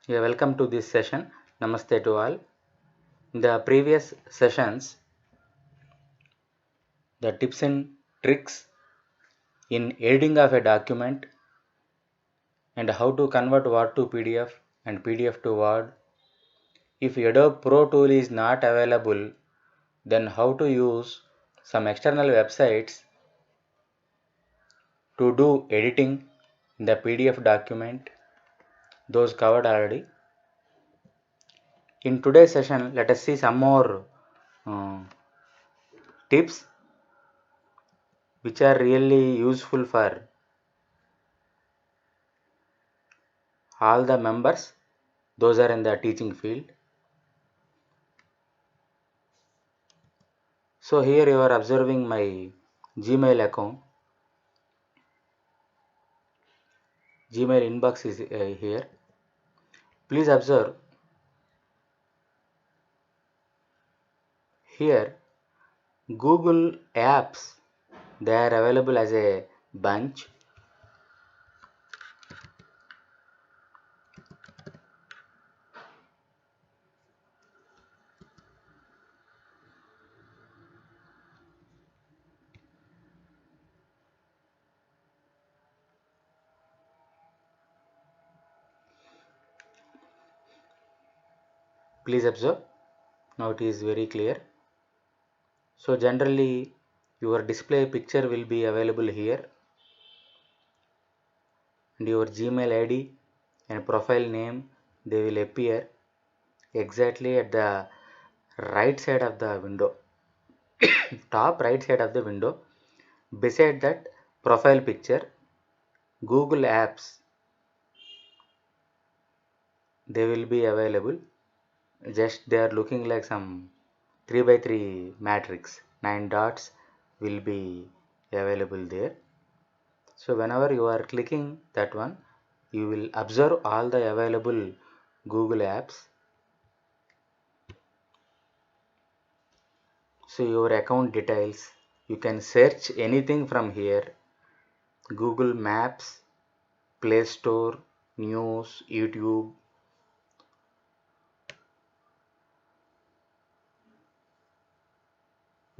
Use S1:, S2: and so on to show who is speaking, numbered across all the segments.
S1: Yeah, welcome to this session. Namaste to all. In the previous sessions, the tips and tricks in editing of a document and how to convert Word to PDF and PDF to Word. If Adobe Pro tool is not available, then how to use some external websites to do editing in the PDF document. Those covered already. In today's session, let us see some more uh, tips which are really useful for all the members, those are in the teaching field. So here you are observing my Gmail account. Gmail inbox is here. Please observe here Google apps, they are available as a bunch. Please observe. Now it is very clear. So generally your display picture will be available here and your Gmail ID and profile name, they will appear exactly at the right side of the window. Top right side of the window. Beside that profile picture, Google Apps, they will be available. Just they are looking like some 3 by 3 matrix. 9 dots will be available there. So whenever you are clicking that one, you will observe all the available Google Apps. So your account details, you can search anything from here. Google Maps, Play Store, News, YouTube,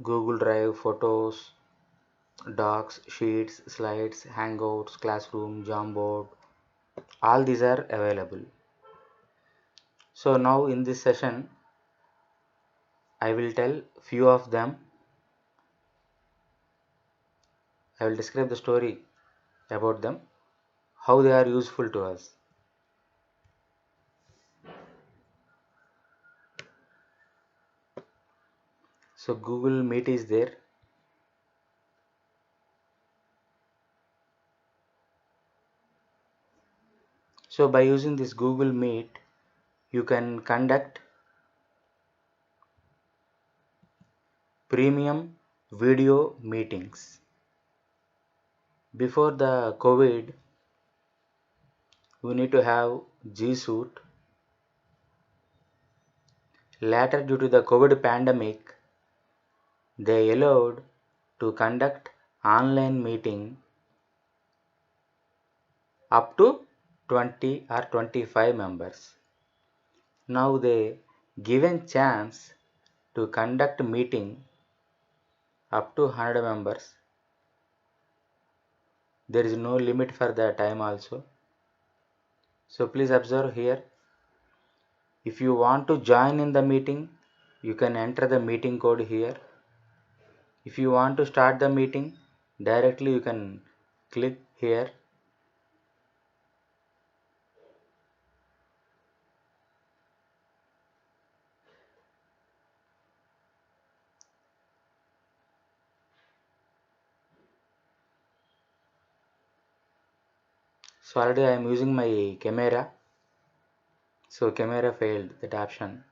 S1: Google Drive, Photos, Docs, Sheets, Slides, Hangouts, Classroom, Jamboard, all these are available. So now in this session, I will tell few of them. I will describe the story about them, how they are useful to us. So Google Meet is there. So by using this Google Meet, you can conduct premium video meetings. Before the COVID, we need to have G Suite. Later, due to the COVID pandemic, they allowed to conduct online meeting up to 20 or 25 members. Now they given chance to conduct meeting up to 100 members. There is no limit for the time also. So please observe here. If you want to join in the meeting, you can enter the meeting code here. If you want to start the meeting, directly you can click here. So already I am using my camera. So camera failed, that option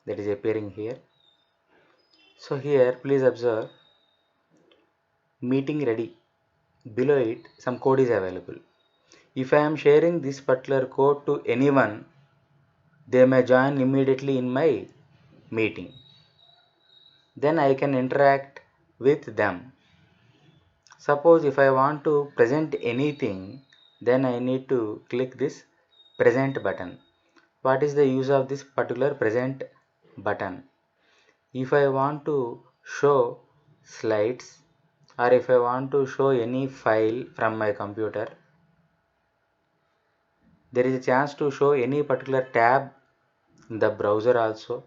S1: that is appearing here. So here please observe meeting ready. Below it some code is available. If I am sharing this particular code to anyone, they may join immediately in my meeting. Then I can interact with them. Suppose if I want to present anything, then I need to click this present button. What is the use of this particular present button? If I want to show slides, or if I want to show any file from my computer, there is a chance to show any particular tab in the browser also.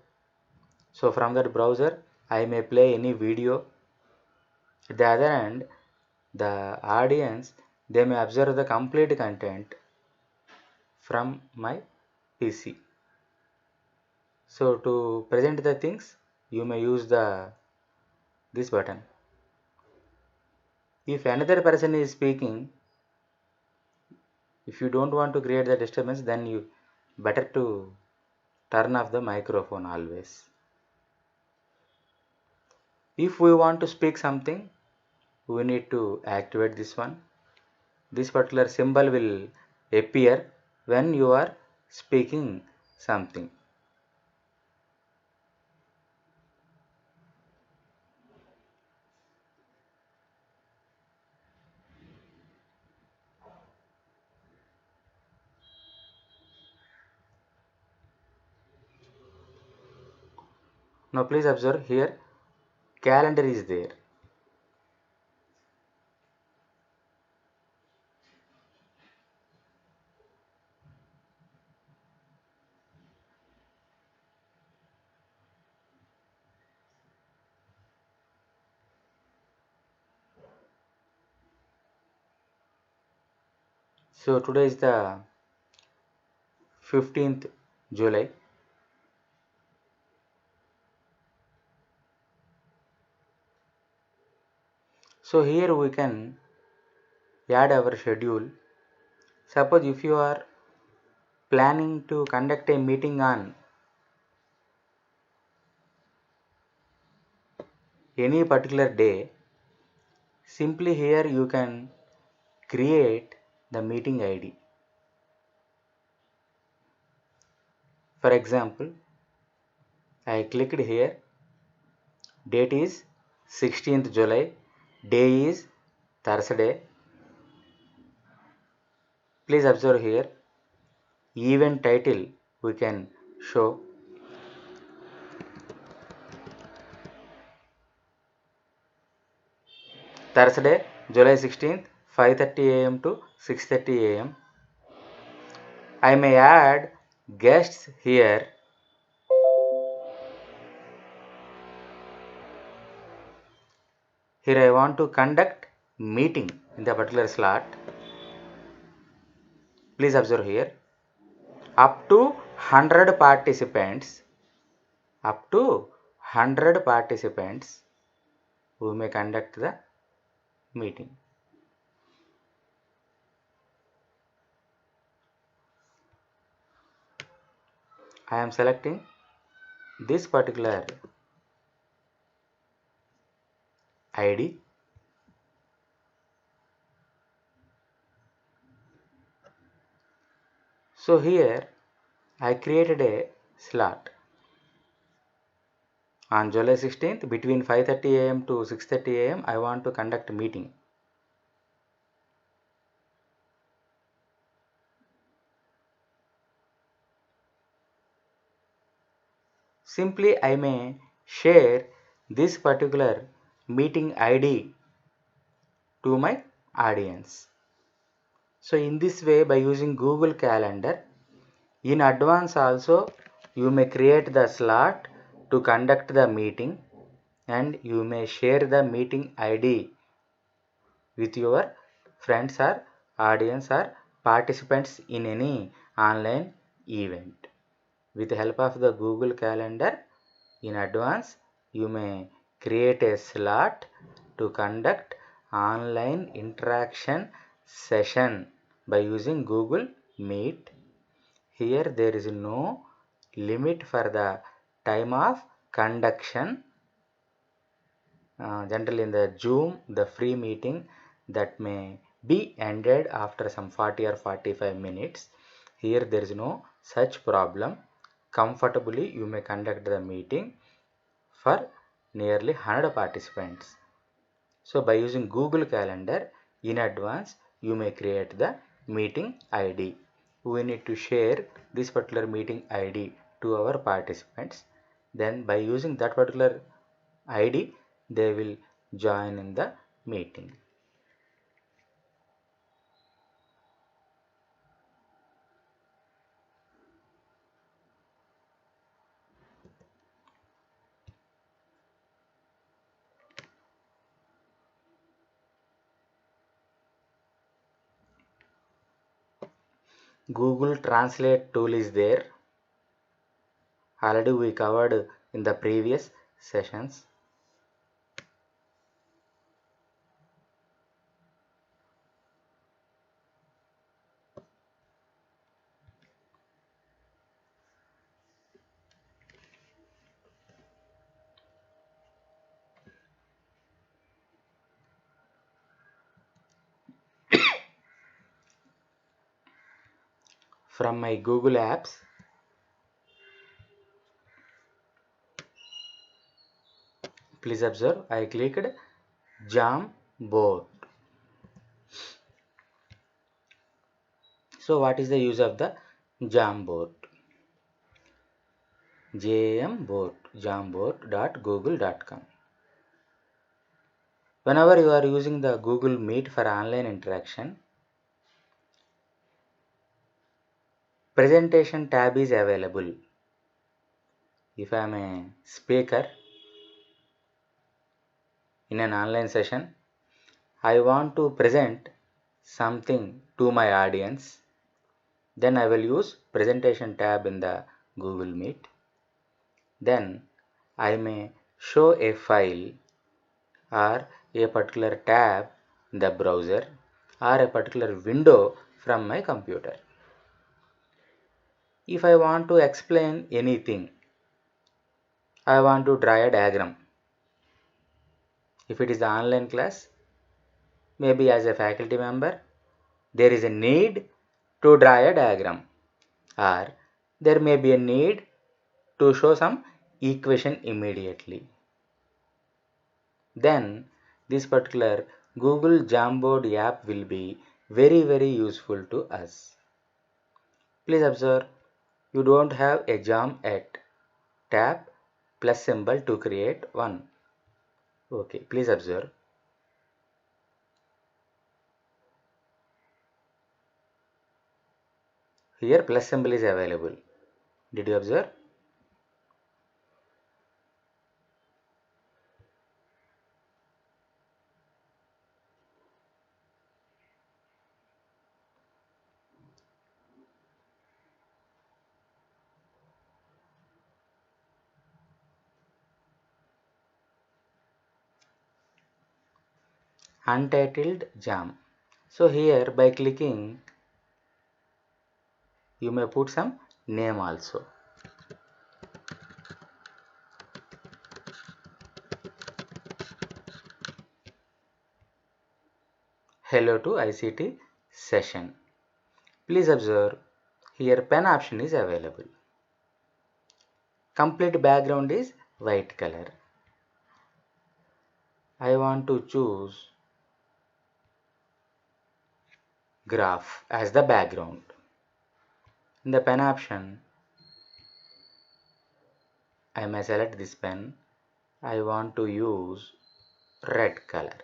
S1: So from that browser I may play any video. At the other end, the audience, they may observe the complete content from my PC. So to present the things, you may use this button. If another person is speaking, if you don't want to create the disturbance, then you better to turn off the microphone always. If we want to speak something, we need to activate this one. This particular symbol will appear when you are speaking something. Now please observe here, calendar is there. So today is the 15th July. So here we can add our schedule. Suppose if you are planning to conduct a meeting on any particular day, simply here you can create the meeting ID. For example, I clicked here, date is 16th July, day is Thursday. Please observe here, event title we can show. Thursday, July 16th, 5:30 am to 6:30 am. I may add guests here. Here I want to conduct meeting in the particular slot. Please observe here, up to 100 participants, up to 100 participants, we may conduct the meeting. I am selecting this particular ID. So here I created a slot on July 16th between 5:30 am to 6:30 am. I want to conduct a meeting. Simply I may share this particular meeting ID to my audience. So in this way, by using Google Calendar, in advance also you may create the slot to conduct the meeting, and you may share the meeting ID with your friends or audience or participants in any online event. With the help of the Google Calendar, in advance you may create a slot to conduct online interaction session by using Google Meet. Here there is no limit for the time of conduction. Generally in the Zoom, the free meeting that may be ended after some 40 or 45 minutes. Here there is no such problem. Comfortably you may conduct the meeting for nearly 100 participants. So by using Google Calendar, in advance you may create the meeting ID. we need to share this particular meeting ID to our participants. Then by using that particular ID, they will join in the meeting. Google Translate tool is there. Already we covered in the previous sessions. From my Google Apps, please observe, I clicked Jamboard. So what is the use of the Jamboard? jamboard.google.com. Whenever you are using the Google Meet for online interaction, presentation tab is available. If I am a speaker in an online session, I want to present something to my audience, then I will use presentation tab in the Google Meet. Then I may show a file or a particular tab in the browser or a particular window from my computer. If I want to explain anything, I want to draw a diagram. If it is the online class, maybe as a faculty member, there is a need to draw a diagram, or there may be a need to show some equation immediately. Then this particular Google Jamboard app will be very useful to us. Please observe, you don't have a jam at tap plus symbol to create one. Okay, please observe. Here plus symbol is available. Did you observe? Untitled jam. So here by clicking, you may put some name also. Hello to ICT session. Please observe, here pen option is available. Complete background is white color. I want to choose graph as the background. In the pen option, I may select this pen. I want to use red color.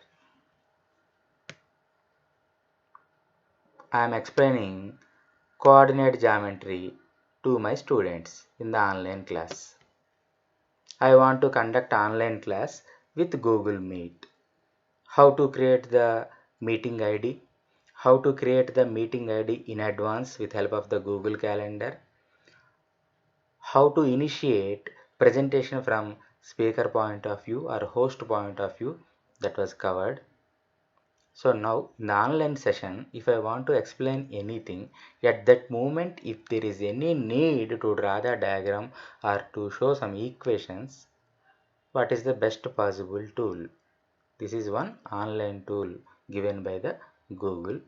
S1: I am explaining coordinate geometry to my students in the online class. I want to conduct online class with Google Meet. How to create the meeting ID? How to create the meeting ID in advance with help of the Google Calendar? How to initiate presentation from speaker point of view or host point of view, that was covered. So now in the online session, if I want to explain anything, at that moment if there is any need to draw the diagram or to show some equations, what is the best possible tool? This is one online tool given by the Google.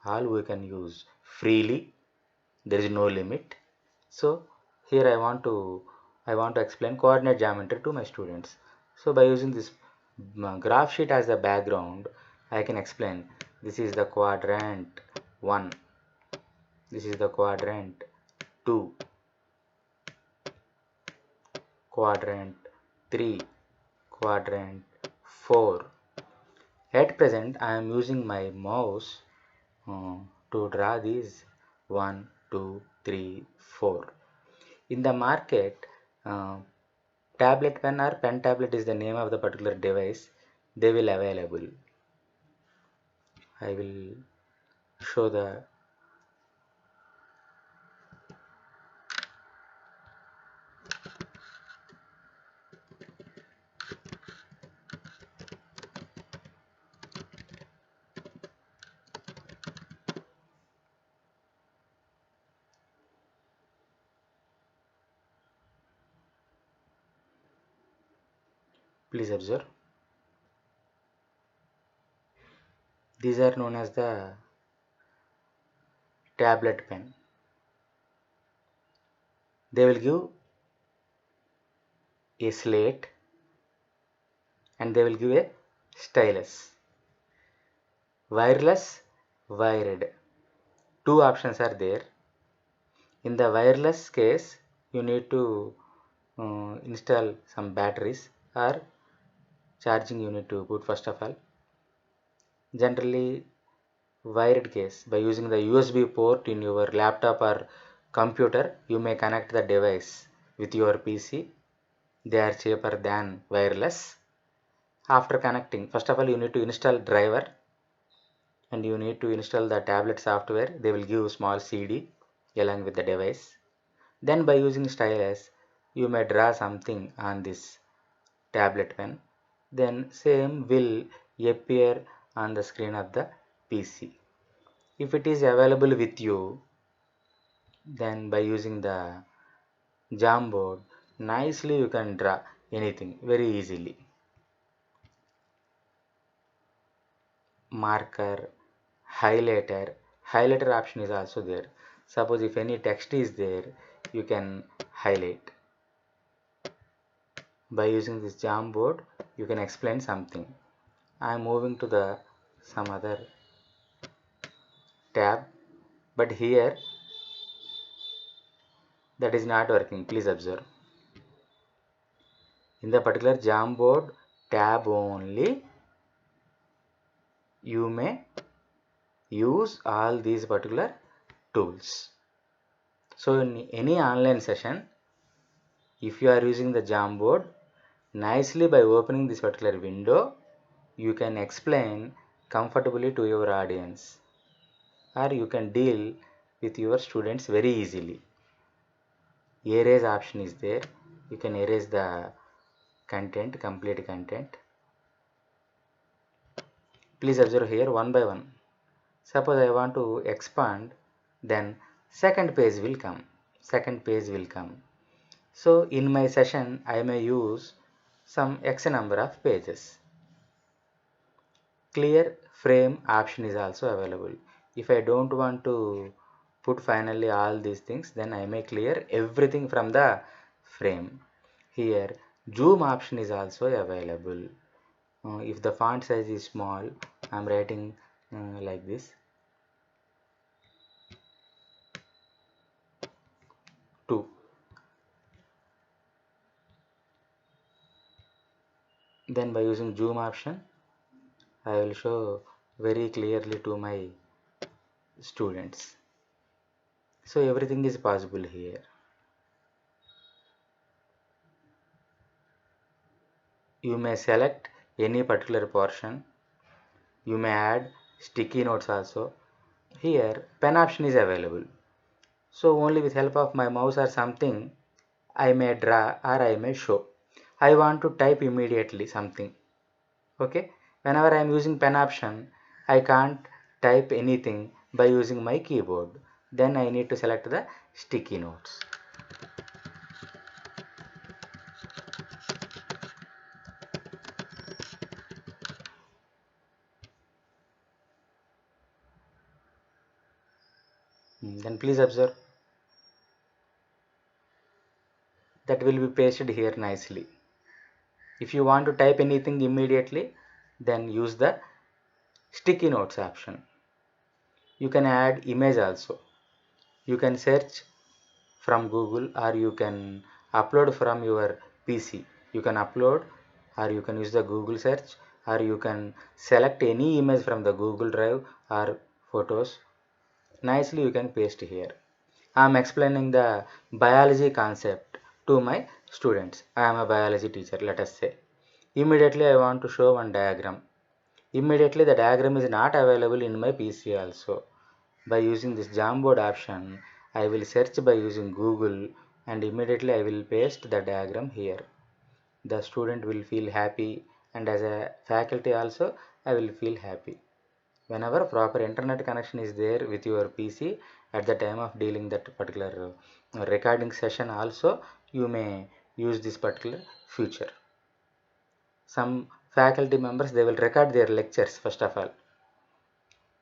S1: All we can use freely, there is no limit. So here I want to explain coordinate geometry to my students. So by using this graph sheet as the background, I can explain this is the quadrant 1, This is the quadrant 2, quadrant 3, quadrant 4. At present I am using my mouse to draw these 1, 2, 3, 4. In the market, uh, tablet pen or pen tablet is the name of the particular device. They will available. I will show the please observe. These are known as the tablet pen. They will give a slate and they will give a stylus. Wireless, wired. Two options are there. In the wireless case, you need to install some batteries or charging you need to put first of all. Generally, wired case, by using the USB port in your laptop or computer, you may connect the device with your PC. They are cheaper than wireless. After connecting, first of all you need to install driver and you need to install the tablet software. They will give small CD along with the device. Then by using stylus, you may draw something on this tablet pen. Then same will appear on the screen of the PC. If it is available with you, then by using the Jamboard, nicely you can draw anything very easily. Marker, highlighter option is also there. Suppose if any text is there, you can highlight. By using this Jamboard, you can explain something. I am moving to the some other tab, but here that is not working. Please observe. In the particular Jamboard tab only, you may use all these particular tools. So in any online session, if you are using the Jamboard, nicely by opening this particular window, you can explain comfortably to your audience, or you can deal with your students very easily. Erase option is there. You can erase the content, complete content. Please observe here one by one. Suppose I want to expand, then second page will come. Second page will come. So in my session, I may use some X number of pages. Clear frame option is also available. If I don't want to put finally all these things, then I may clear everything from the frame. Here zoom option is also available. If the font size is small, I am writing like this 2. Then by using zoom option, I will show very clearly to my students. So everything is possible here. You may select any particular portion. You may add sticky notes also. Here pen option is available. So only with help of my mouse or something, I may draw or I may show. I want to type immediately something. Okay. Whenever I am using pen option, I can't type anything by using my keyboard. Then I need to select the sticky notes. Then please observe that will be pasted here nicely. If you want to type anything immediately, then use the sticky notes option. You can add image also. You can search from Google or you can upload from your PC. You can upload or you can use the Google search or you can select any image from the Google Drive or photos. Nicely you can paste here. I am explaining the biology concept to my students. I am a biology teacher, let us say. Immediately I want to show one diagram. Immediately the diagram is not available in my PC also. By using this Jamboard option, I will search by using Google and immediately I will paste the diagram here. The student will feel happy and as a faculty also I will feel happy. Whenever proper internet connection is there with your PC at the time of dealing that particular recording session also, you may use this particular feature. Some faculty members, they will record their lectures first of all.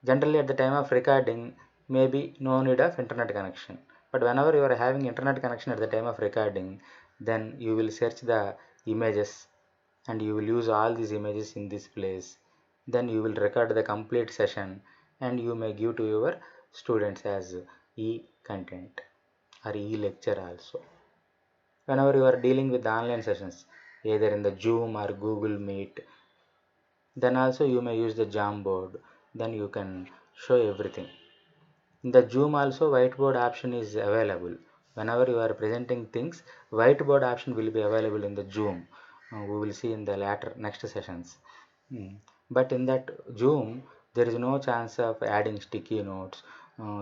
S1: Generally at the time of recording, maybe no need of internet connection. But whenever you are having internet connection at the time of recording, then you will search the images and you will use all these images in this place. Then you will record the complete session and you may give to your students as e-content or e-lecture also. Whenever you are dealing with the online sessions, either in the Zoom or Google Meet, then also you may use the Jamboard. Then you can show everything. In the Zoom also whiteboard option is available. Whenever you are presenting things, whiteboard option will be available in the Zoom. We will see in the later next sessions. But in that Zoom, there is no chance of adding sticky notes,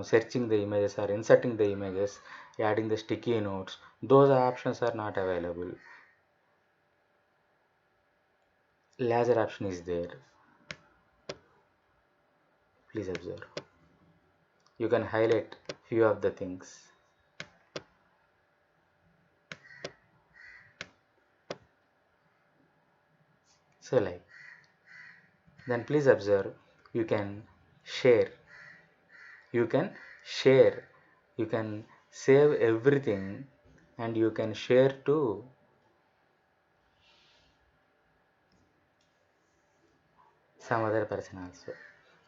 S1: searching the images or inserting the images, adding the sticky notes. Those options are not available. Laser option is there. Please observe. You can highlight few of the things. So like, then please observe, you can share, you can share, you can save everything and you can share to some other person also.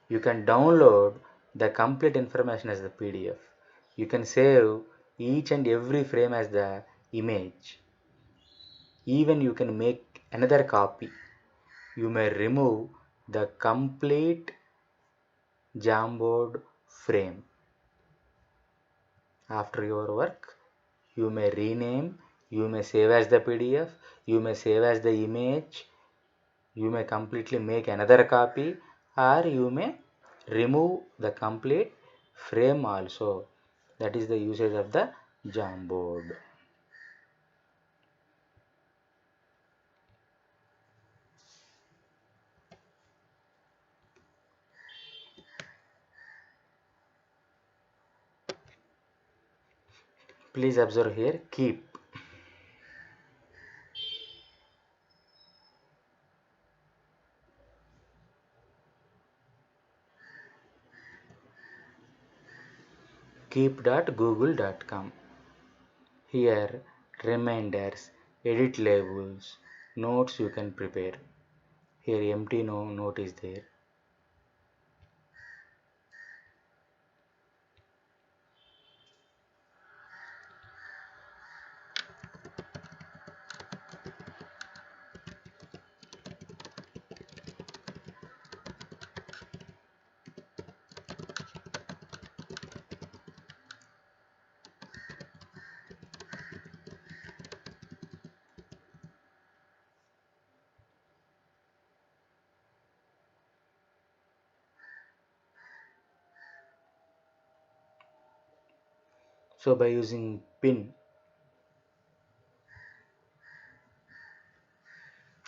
S1: You can download the complete information as the PDF. You can save each and every frame as the image. Even you can make another copy. You may remove the complete Jamboard frame. After your work, you may rename, you may save as the PDF, you may save as the image, you may completely make another copy, or you may remove the complete frame also. That is the usage of the Jamboard. Please observe here, keep. Keep.google.com. Here, reminders, edit labels, notes you can prepare. Here, empty note is there. So by using pin,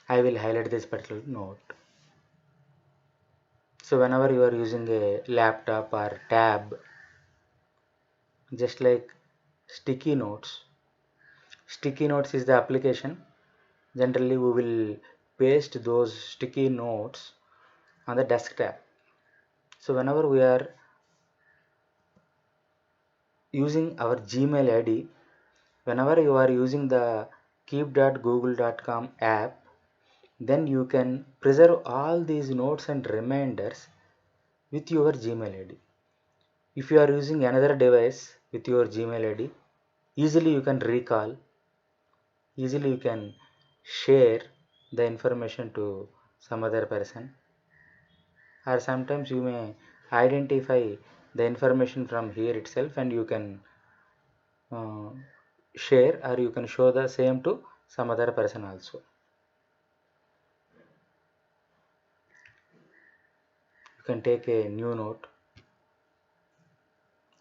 S1: I will highlight this particular note. So whenever you are using a laptop or tab, just like sticky notes. Sticky notes is the application. Generally we will paste those sticky notes on the desktop. So whenever we are using our Gmail ID, whenever you are using the keep.google.com app, then you can preserve all these notes and reminders with your Gmail ID. If you are using another device, with your Gmail ID. Easily you can recall, easily you can share the information to some other person, or sometimes you may identify the information from here itself and you can uh, share, or you can show the same to some other person also. You can take a new note.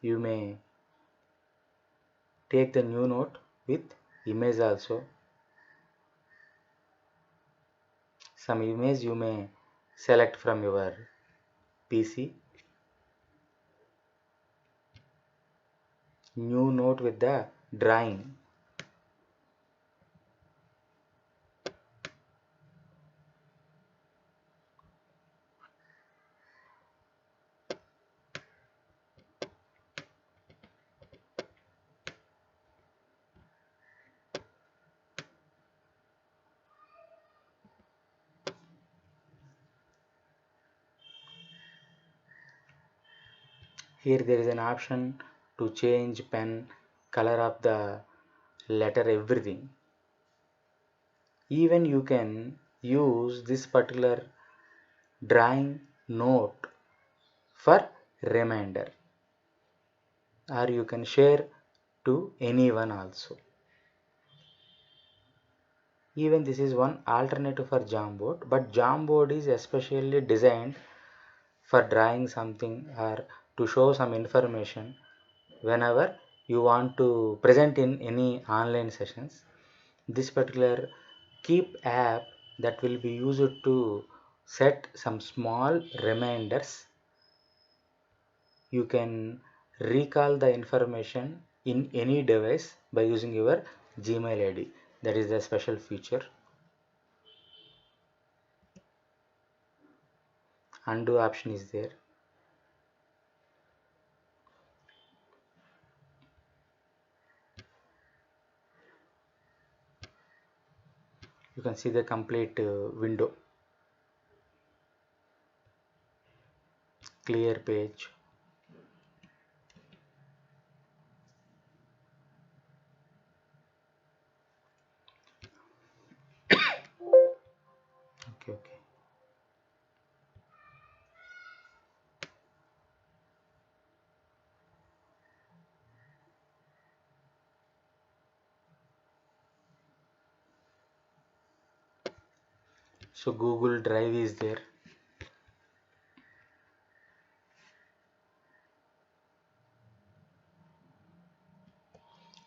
S1: You may take the new note with image also. Some image you may select from your PC. New note with the drawing. Here there is an option to change pen, color of the letter, everything. Even you can use this particular drawing note for reminder, or you can share to anyone also. Even this is one alternative for Jamboard, but Jamboard is especially designed for drawing something or to show some information whenever you want to present in any online sessions. This particular Keep app that will be used to set some small reminders. You can recall the information in any device by using your Gmail ID. That is the special feature. Undo option is there. You can see the complete window. Clear page. Okay, okay. So Google Drive is there.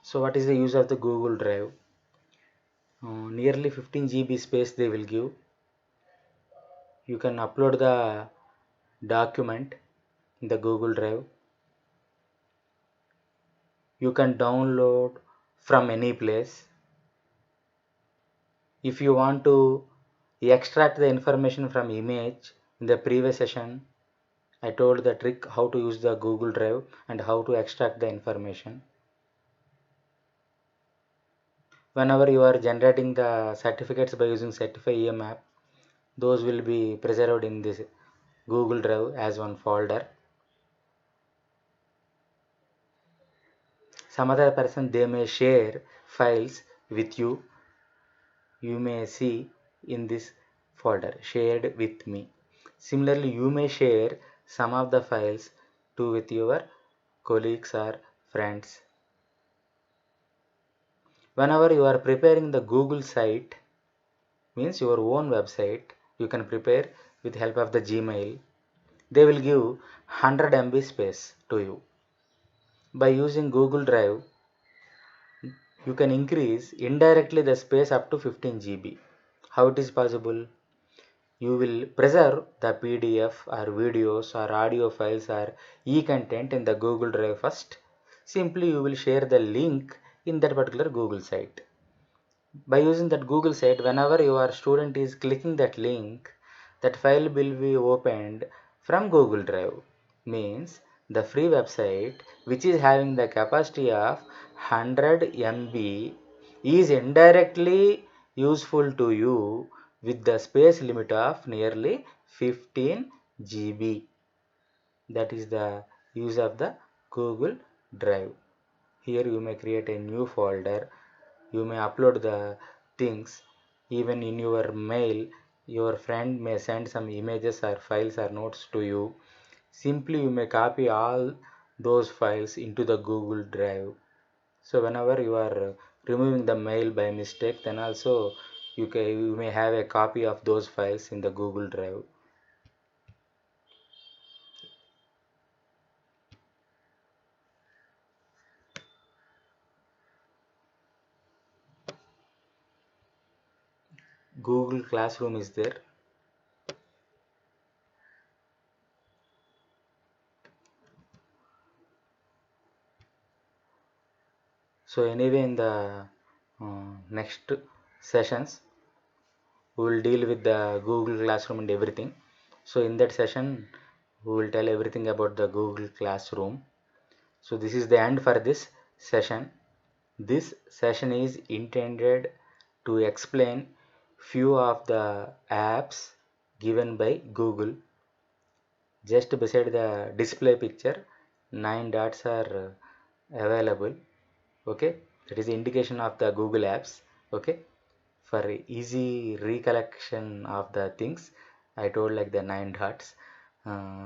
S1: So what is the use of the Google Drive? Nearly 15 GB space they will give. You can upload the document in the Google Drive. You can download from any place. If you want to extract the information from image, in the previous session I told the trick how to use the Google Drive and how to extract the information. Whenever you are generating the certificates by using Certify EM app, those will be preserved in this Google Drive as one folder. Some other person they may share files with you. You may see in this folder shared with me. Similarly, you may share some of the files to with your colleagues or friends. Whenever you are preparing the Google site, means your own website, you can prepare with help of the Gmail. They will give 100 MB space to you. By using Google Drive, you can increase indirectly the space up to 15 GB. How it is possible? You will preserve the PDF or videos or audio files or e-content in the Google Drive first. Simply you will share the link in that particular Google site. By using that Google site, whenever your student is clicking that link, that file will be opened from Google Drive. Means the free website which is having the capacity of 100 MB is indirectly useful to you with the space limit of nearly 15 GB. That is the use of the Google Drive. Here you may create a new folder, you may upload the things. Even in your mail, your friend may send some images or files or notes to you. Simply you may copy all those files into the Google Drive. So whenever you are removing the mail by mistake, then also you may have a copy of those files in the Google Drive. Google Classroom is there. So anyway, in the next sessions, we will deal with the Google Classroom and everything. So in that session, we will tell everything about the Google Classroom. So this is the end for this session. This session is intended to explain few of the apps given by Google. Just beside the display picture, 9 dots are available. Okay, that is the indication of the Google apps. Okay, for easy recollection of the things, I told like the 9 dots.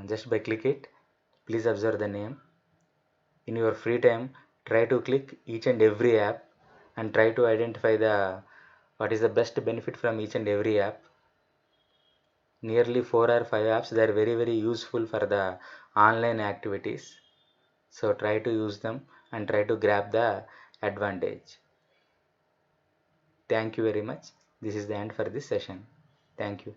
S1: Just by click it, please observe the name. In your free time, try to click each and every app and try to identify the what is the best benefit from each and every app. Nearly 4 or 5 apps, they are very useful for the online activities. So try to use them and try to grab the advantage. Thank you very much. This is the end for this session. Thank you.